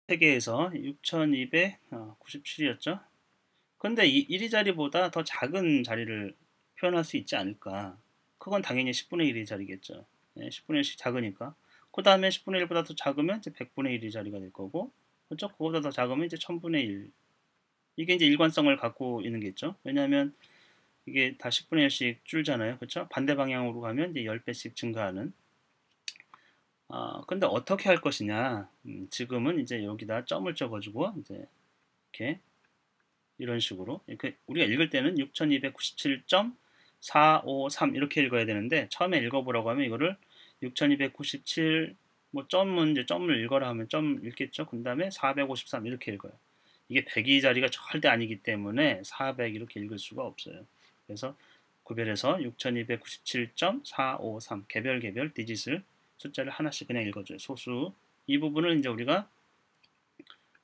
3개에서 6297이었죠. 근데 이 1의 자리보다 더 작은 자리를 표현할 수 있지 않을까. 그건 당연히 10분의 1의 자리겠죠. 네, 10분의 1씩 작으니까. 그 다음에 10분의 1보다 더 작으면 이제 100분의 1의 자리가 될 거고, 그렇죠? 그거보다 더 작으면 이제 1000분의 1. 이게 이제 일관성을 갖고 있는 게 있죠. 왜냐하면 이게 다 10분의 1씩 줄잖아요. 그렇죠? 반대 방향으로 가면 이제 10배씩 증가하는. 근데 어떻게 할 것이냐. 지금은 이제 여기다 점을 쳐가지고 이제 이렇게 이런 식으로 이렇게 우리가 읽을 때는 6297.453 이렇게 읽어야 되는데 처음에 읽어보라고 하면 이거를 6297 뭐 점은 이제 점을 읽어라 하면 점 읽겠죠. 그 다음에 453 이렇게 읽어요. 이게 100이 자리가 절대 아니기 때문에 400 이렇게 읽을 수가 없어요. 그래서 구별해서 6297.453 개별 디짓을 숫자를 하나씩 그냥 읽어줘요. 소수. 이 부분을 이제 우리가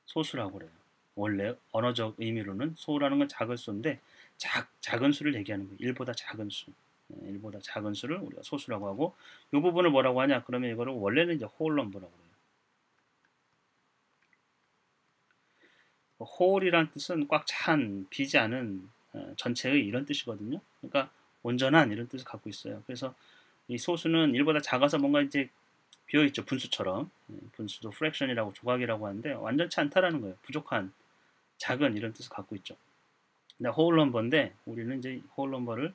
소수라고 그래요. 원래 언어적 의미로는 소라는 건 작은 수인데 작은 수를 얘기하는 거예요. 1보다 작은 수. 1보다 작은 수를 우리가 소수라고 하고 이 부분을 뭐라고 하냐? 그러면 이거를 원래는 이제 홀 넘버라고 그래요. 홀이란 뜻은 꽉 찬, 비지 않은 전체의 이런 뜻이거든요. 그러니까 온전한 이런 뜻을 갖고 있어요. 그래서 이 소수는 1보다 작아서 뭔가 이제 비어있죠. 분수처럼. 분수도 프랙션이라고 조각이라고 하는데 완전치 않다라는 거예요. 부족한, 작은 이런 뜻을 갖고 있죠. 근데 홀 넘버인데 우리는 이제 홀 넘버를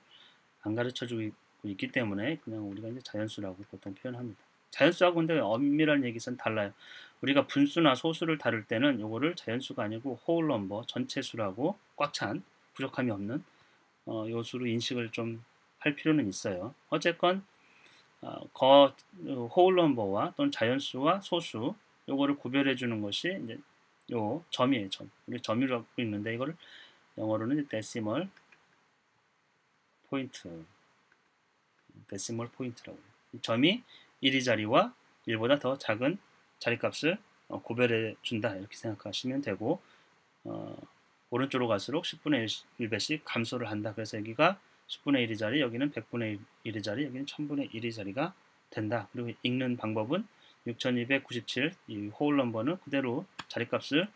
안 가르쳐주고 있기 때문에 그냥 우리가 이제 자연수라고 보통 표현합니다. 자연수하고 근데 엄밀한 얘기는 달라요. 우리가 분수나 소수를 다룰 때는 요거를 자연수가 아니고 홀 넘버, 전체수라고 꽉 찬, 부족함이 없는 요수로 인식을 좀 할 필요는 있어요. 어쨌건 홀 넘버와 또는 자연수와 소수 요거를 구별해 주는 것이 이제 요 점이에요. 점. 우리 점이라고 있는데 이거를 영어로는 데시멀 포인트, 데시멀 포인트라고 해요. 점이 1의 자리와 1보다 더 작은 자리값을 구별해 준다 이렇게 생각하시면 되고 오른쪽으로 갈수록 10분의 1배씩 감소를 한다. 그래서 여기가 10분의 1의 자리, 여기는 100분의 1의 자리, 여기는 1000분의 1의 자리가 된다. 그리고 읽는 방법은 6297, 이 홀 넘버는 그대로 자리값을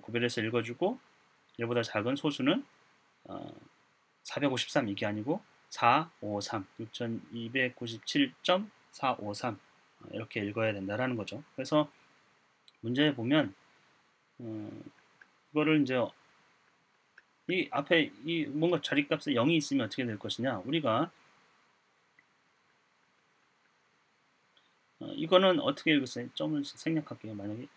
구별해서 읽어주고 1보다 작은 소수는 453 이게 아니고 453, 6297.453 이렇게 읽어야 된다라는 거죠. 그래서 문제에 보면 이거를 이제 이 앞에 이 뭔가 자리값에 0이 있으면 어떻게 될 것이냐? 우리가 이거는 어떻게 읽었어요? 점을 생략할게요. 만약에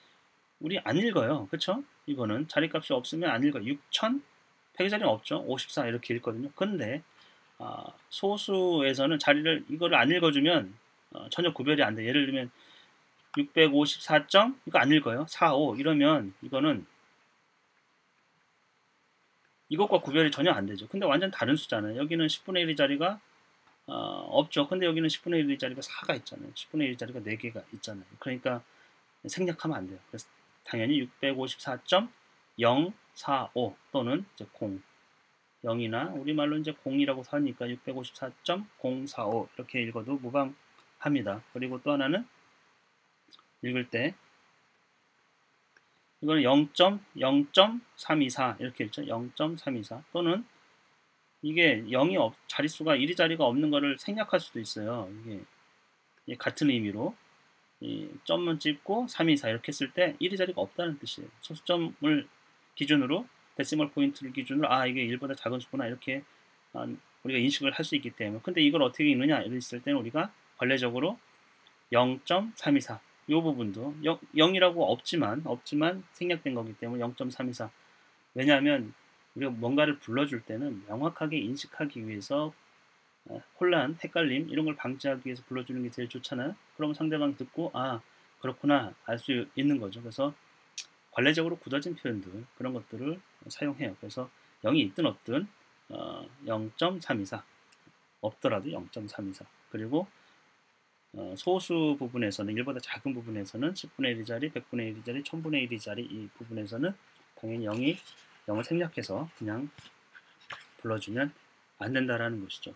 우리 안 읽어요. 그렇죠? 이거는 자리값이 없으면 안 읽어요. 6000 100의 자리는 없죠. 54 이렇게 읽거든요. 근데 소수에서는 자리를 이거를 안 읽어주면 전혀 구별이 안 돼. 예를 들면 654점 이거 안 읽어요. 45 이러면 이거는 이것과 구별이 전혀 안 되죠. 근데 완전 다른 수잖아요. 여기는 10분의 1의 자리가 없죠. 근데 여기는 10분의 1의 자리가 4가 있잖아요. 10분의 1의 자리가 4개가 있잖아요. 그러니까 생략하면 안 돼요. 그래서 당연히 654.045 또는 이제 0 0이나 우리말로 이제 0이라고 하니까 654.045 이렇게 읽어도 무방합니다. 그리고 또 하나는 읽을 때 이거는 0.324 이렇게 읽죠. 0.324 또는 이게 0이 자릿수가 1의 자리가 없는 거를 생략할 수도 있어요. 이게 같은 의미로 이 점을 찍고 324 이렇게 했을 때 1의 자리가 없다는 뜻이에요. 소수점을 기준으로 데시멀 포인트를 기준으로 이게 1보다 작은 수구나 이렇게 우리가 인식을 할 수 있기 때문에 근데 이걸 어떻게 읽느냐 이랬을 때는 우리가 관례적으로 0.324 이 부분도 0이라고 없지만 생략된 거기 때문에 0.324 왜냐하면 우리가 뭔가를 불러줄 때는 명확하게 인식하기 위해서 혼란, 헷갈림 이런 걸 방지하기 위해서 불러주는 게 제일 좋잖아요. 그러면 상대방이 듣고 그렇구나 알 수 있는 거죠. 그래서 관례적으로 굳어진 표현들 그런 것들을 사용해요. 그래서 0이 있든 없든 0.324 없더라도 0.324 그리고 소수 부분에서는 1보다 작은 부분에서는 10분의 1의 자리, 100분의 1의 자리, 1000분의 1의 자리 이 부분에서는 당연히 0을 생략해서 그냥 불러주면 안 된다라는 것이죠.